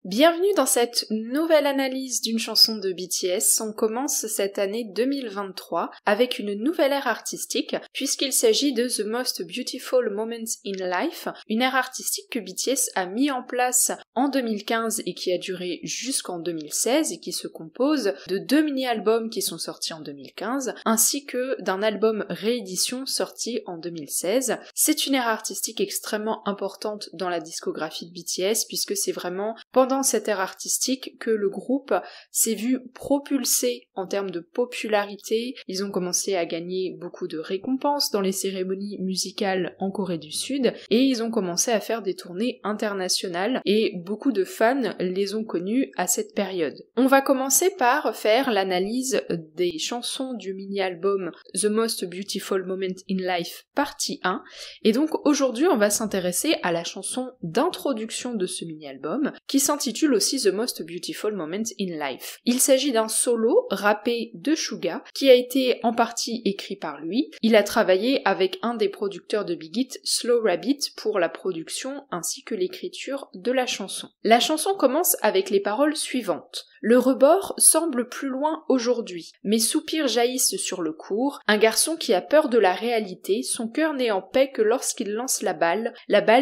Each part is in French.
Bienvenue dans cette nouvelle analyse d'une chanson de BTS. On commence cette année 2023 avec une nouvelle ère artistique puisqu'il s'agit de The Most Beautiful Moments in Life, une ère artistique que BTS a mis en place en 2015 et qui a duré jusqu'en 2016 et qui se compose de 2 mini-albums qui sont sortis en 2015 ainsi que d'un album réédition sorti en 2016. C'est une ère artistique extrêmement importante dans la discographie de BTS puisque c'est vraiment pendant cette ère artistique que le groupe s'est vu propulsé en termes de popularité. Ils ont commencé à gagner beaucoup de récompenses dans les cérémonies musicales en Corée du Sud et ils ont commencé à faire des tournées internationales et beaucoup de fans les ont connus à cette période. On va commencer par faire l'analyse des chansons du mini-album The Most Beautiful Moment in Life partie 1 et donc aujourd'hui on va s'intéresser à la chanson d'introduction de ce mini-album qui s'intitule aussi The Most Beautiful Moment in Life. Il s'agit d'un solo rappé de Suga qui a été en partie écrit par lui. Il a travaillé avec un des producteurs de Big Hit, Slow Rabbit, pour la production ainsi que l'écriture de la chanson. La chanson commence avec les paroles suivantes. Le rebord semble plus loin aujourd'hui. Mes soupirs jaillissent sur le cours. Un garçon qui a peur de la réalité, son cœur n'est en paix que lorsqu'il lance la balle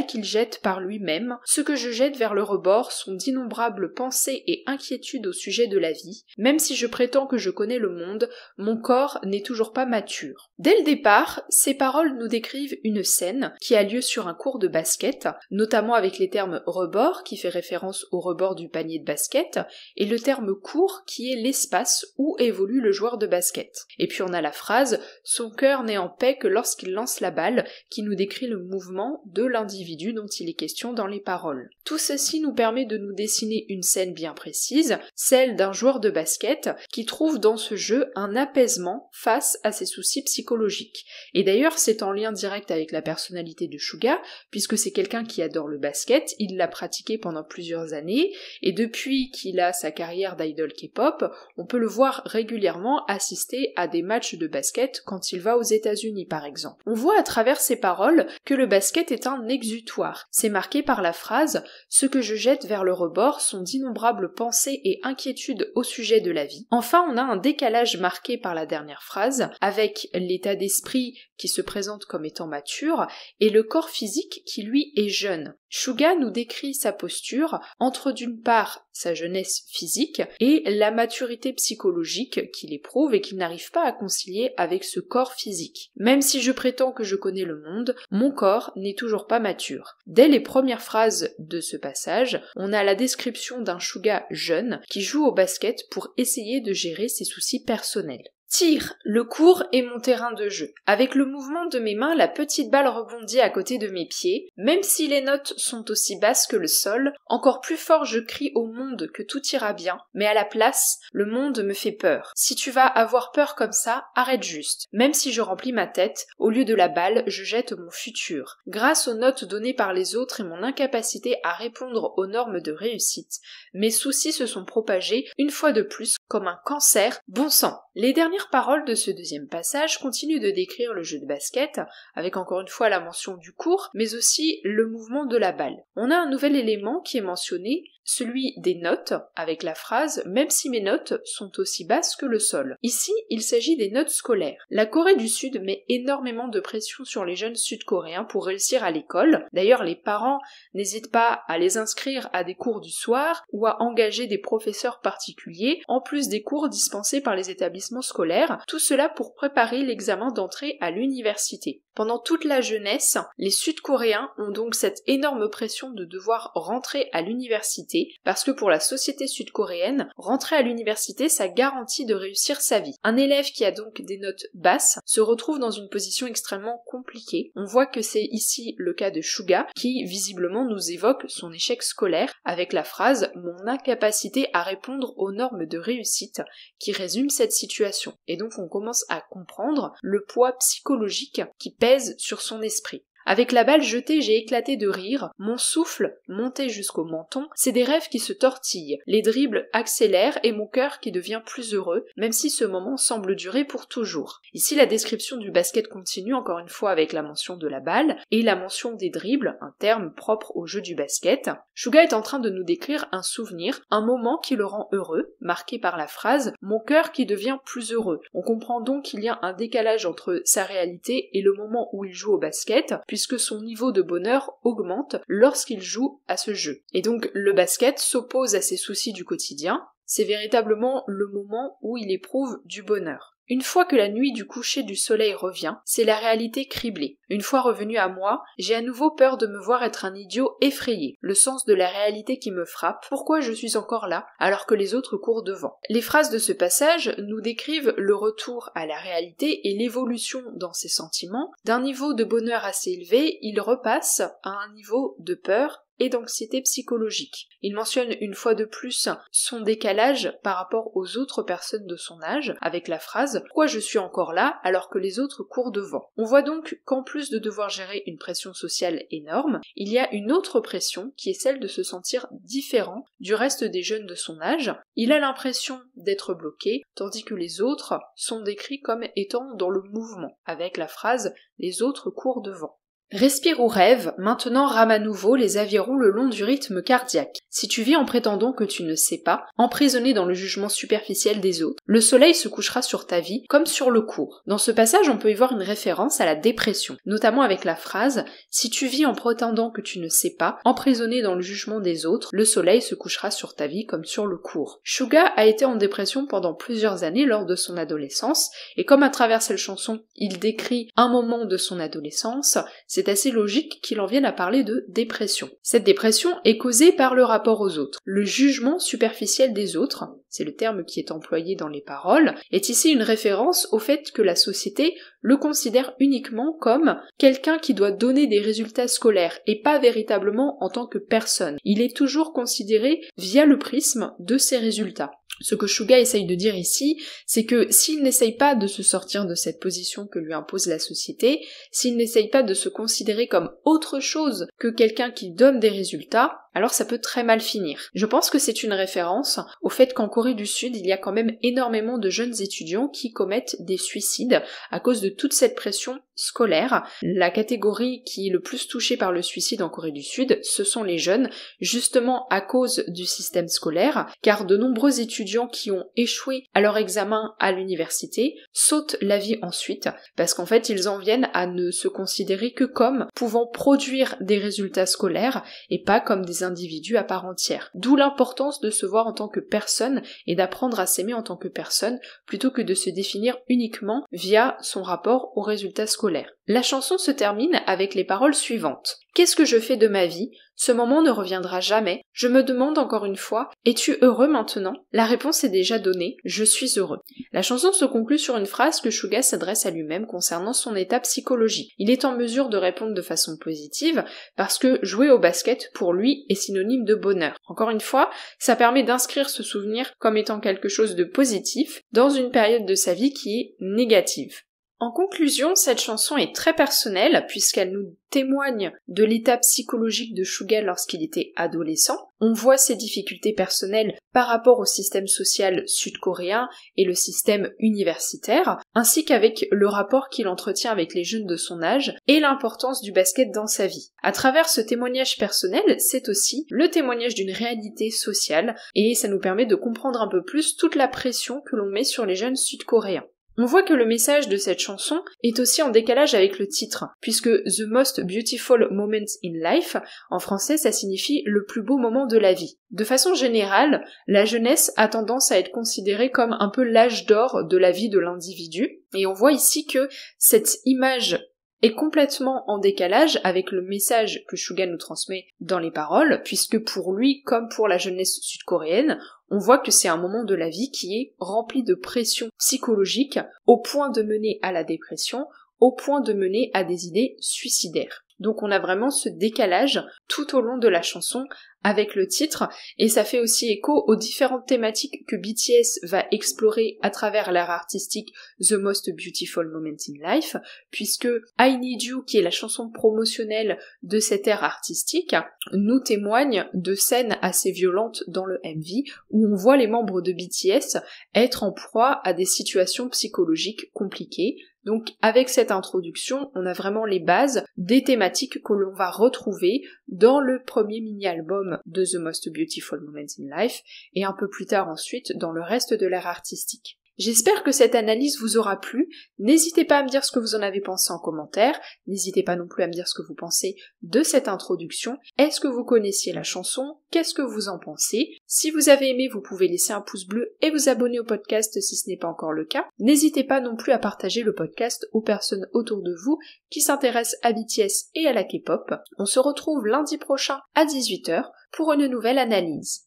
qu'il jette par lui-même. Ce que je jette vers le rebord sont d'innombrables pensées et inquiétudes au sujet de la vie. Même si je prétends que je connais le monde, mon corps n'est toujours pas mature. Dès le départ, ces paroles nous décrivent une scène qui a lieu sur un court de basket, notamment avec les termes rebord qui fait référence au rebord du panier de basket, et le terme court qui est l'espace où évolue le joueur de basket. Et puis on a la phrase « Son cœur n'est en paix que lorsqu'il lance la balle » qui nous décrit le mouvement de l'individu dont il est question dans les paroles. Tout ceci nous permet de nous dessiner une scène bien précise, celle d'un joueur de basket qui trouve dans ce jeu un apaisement face à ses soucis psychologiques. Et d'ailleurs c'est en lien direct avec la personnalité de Suga, puisque c'est quelqu'un qui adore le basket, il l'a pratiqué pendant plusieurs années, et depuis qu'il a sa carrière d'idol K-pop, on peut le voir régulièrement assister à des matchs de basket quand il va aux États-Unis par exemple. On voit à travers ces paroles que le basket est un exutoire. C'est marqué par la phrase « Ce que je jette vers le rebord sont d'innombrables pensées et inquiétudes au sujet de la vie ». Enfin, on a un décalage marqué par la dernière phrase, avec l'état d'esprit qui se présente comme étant mature, et le corps physique qui lui est jeune. Suga nous décrit sa posture entre d'une part sa jeunesse physique et la maturité psychologique qu'il éprouve et qu'il n'arrive pas à concilier avec ce corps physique. Même si je prétends que je connais le monde, mon corps n'est toujours pas mature. Dès les premières phrases de ce passage, on a la description d'un Suga jeune qui joue au basket pour essayer de gérer ses soucis personnels. Tir, le court est mon terrain de jeu. Avec le mouvement de mes mains, la petite balle rebondit à côté de mes pieds. Même si les notes sont aussi basses que le sol, encore plus fort je crie au monde que tout ira bien, mais à la place, le monde me fait peur. Si tu vas avoir peur comme ça, arrête juste. Même si je remplis ma tête, au lieu de la balle, je jette mon futur. Grâce aux notes données par les autres et mon incapacité à répondre aux normes de réussite, mes soucis se sont propagés une fois de plus comme un cancer. Bon sang. Les dernières paroles de ce deuxième passage continuent de décrire le jeu de basket, avec encore une fois la mention du court, mais aussi le mouvement de la balle. On a un nouvel élément qui est mentionné, celui des notes, avec la phrase « Même si mes notes sont aussi basses que le sol ». Ici, il s'agit des notes scolaires. La Corée du Sud met énormément de pression sur les jeunes sud-coréens pour réussir à l'école. D'ailleurs, les parents n'hésitent pas à les inscrire à des cours du soir ou à engager des professeurs particuliers, en plus des cours dispensés par les établissements scolaires, tout cela pour préparer l'examen d'entrée à l'université. Pendant toute la jeunesse, les Sud-Coréens ont donc cette énorme pression de devoir rentrer à l'université, parce que pour la société sud-coréenne, rentrer à l'université, ça garantit de réussir sa vie. Un élève qui a donc des notes basses se retrouve dans une position extrêmement compliquée. On voit que c'est ici le cas de Suga, qui visiblement nous évoque son échec scolaire, avec la phrase « Mon incapacité à répondre aux normes de réussite », qui résume cette situation. Et donc on commence à comprendre le poids psychologique qui pèse sur son esprit. Avec la balle jetée, j'ai éclaté de rire, mon souffle monté jusqu'au menton, c'est des rêves qui se tortillent, les dribbles accélèrent et mon cœur qui devient plus heureux, même si ce moment semble durer pour toujours. Ici, la description du basket continue encore une fois avec la mention de la balle et la mention des dribbles, un terme propre au jeu du basket. Suga est en train de nous décrire un souvenir, un moment qui le rend heureux, marqué par la phrase « mon cœur qui devient plus heureux ». On comprend donc qu'il y a un décalage entre sa réalité et le moment où il joue au basket, puisque son niveau de bonheur augmente lorsqu'il joue à ce jeu. Et donc le basket s'oppose à ses soucis du quotidien, c'est véritablement le moment où il éprouve du bonheur. Une fois que la nuit du coucher du soleil revient, c'est la réalité criblée. Une fois revenu à moi, j'ai à nouveau peur de me voir être un idiot effrayé, le sens de la réalité qui me frappe, pourquoi je suis encore là, alors que les autres courent devant. Les phrases de ce passage nous décrivent le retour à la réalité et l'évolution dans ses sentiments. D'un niveau de bonheur assez élevé, il repasse à un niveau de peur et d'anxiété psychologique. Il mentionne une fois de plus son décalage par rapport aux autres personnes de son âge, avec la phrase « Pourquoi je suis encore là alors que les autres courent devant ?» On voit donc qu'en plus de devoir gérer une pression sociale énorme, il y a une autre pression qui est celle de se sentir différent du reste des jeunes de son âge. Il a l'impression d'être bloqué, tandis que les autres sont décrits comme étant dans le mouvement, avec la phrase « Les autres courent devant ». Respire ou rêve, maintenant rame à nouveau les avirons le long du rythme cardiaque. Si tu vis en prétendant que tu ne sais pas, emprisonné dans le jugement superficiel des autres, le soleil se couchera sur ta vie comme sur le cours. Dans ce passage, on peut y voir une référence à la dépression, notamment avec la phrase « Si tu vis en prétendant que tu ne sais pas, emprisonné dans le jugement des autres, le soleil se couchera sur ta vie comme sur le cours ». Suga a été en dépression pendant plusieurs années lors de son adolescence, et comme à travers cette chanson, il décrit un moment de son adolescence, c'est assez logique qu'il en vienne à parler de dépression. Cette dépression est causée par le rapport aux autres. Le jugement superficiel des autres, c'est le terme qui est employé dans les paroles, est ici une référence au fait que la société le considère uniquement comme quelqu'un qui doit donner des résultats scolaires et pas véritablement en tant que personne. Il est toujours considéré via le prisme de ses résultats. Ce que Suga essaye de dire ici, c'est que s'il n'essaye pas de se sortir de cette position que lui impose la société, s'il n'essaye pas de se considérer comme autre chose que quelqu'un qui donne des résultats, alors ça peut très mal finir. Je pense que c'est une référence au fait qu'en Corée du Sud, il y a quand même énormément de jeunes étudiants qui commettent des suicides à cause de toute cette pression scolaire. La catégorie qui est le plus touchée par le suicide en Corée du Sud, ce sont les jeunes, justement à cause du système scolaire, car de nombreux étudiants qui ont échoué à leur examen à l'université sautent la vie ensuite, parce qu'en fait ils en viennent à ne se considérer que comme pouvant produire des résultats scolaires et pas comme des individus à part entière. D'où l'importance de se voir en tant que personne et d'apprendre à s'aimer en tant que personne plutôt que de se définir uniquement via son rapport aux résultats scolaires. La chanson se termine avec les paroles suivantes. Qu'est-ce que je fais de ma vie ? Ce moment ne reviendra jamais. Je me demande encore une fois, es-tu heureux maintenant ? La réponse est déjà donnée, je suis heureux. La chanson se conclut sur une phrase que Suga s'adresse à lui-même concernant son état psychologique. Il est en mesure de répondre de façon positive parce que jouer au basket pour lui est synonyme de bonheur. Encore une fois, ça permet d'inscrire ce souvenir comme étant quelque chose de positif dans une période de sa vie qui est négative. En conclusion, cette chanson est très personnelle puisqu'elle nous témoigne de l'état psychologique de Suga lorsqu'il était adolescent. On voit ses difficultés personnelles par rapport au système social sud-coréen et le système universitaire, ainsi qu'avec le rapport qu'il entretient avec les jeunes de son âge et l'importance du basket dans sa vie. À travers ce témoignage personnel, c'est aussi le témoignage d'une réalité sociale et ça nous permet de comprendre un peu plus toute la pression que l'on met sur les jeunes sud-coréens. On voit que le message de cette chanson est aussi en décalage avec le titre, puisque The Most Beautiful Moment in Life, en français ça signifie le plus beau moment de la vie. De façon générale, la jeunesse a tendance à être considérée comme un peu l'âge d'or de la vie de l'individu, et on voit ici que cette image est complètement en décalage avec le message que Suga nous transmet dans les paroles, puisque pour lui, comme pour la jeunesse sud-coréenne, on voit que c'est un moment de la vie qui est rempli de pression psychologique, au point de mener à la dépression, au point de mener à des idées suicidaires. Donc on a vraiment ce décalage tout au long de la chanson avec le titre, et ça fait aussi écho aux différentes thématiques que BTS va explorer à travers l'ère artistique The Most Beautiful Moment in Life, puisque I Need You, qui est la chanson promotionnelle de cette ère artistique, nous témoigne de scènes assez violentes dans le MV, où on voit les membres de BTS être en proie à des situations psychologiques compliquées. Donc avec cette introduction, on a vraiment les bases des thématiques que l'on va retrouver dans le premier mini-album de The Most Beautiful Moment in Life, et un peu plus tard ensuite dans le reste de l'ère artistique. J'espère que cette analyse vous aura plu, n'hésitez pas à me dire ce que vous en avez pensé en commentaire, n'hésitez pas non plus à me dire ce que vous pensez de cette introduction, est-ce que vous connaissiez la chanson, qu'est-ce que vous en pensez, si vous avez aimé vous pouvez laisser un pouce bleu et vous abonner au podcast si ce n'est pas encore le cas, n'hésitez pas non plus à partager le podcast aux personnes autour de vous qui s'intéressent à BTS et à la K-pop. On se retrouve lundi prochain à 18h pour une nouvelle analyse.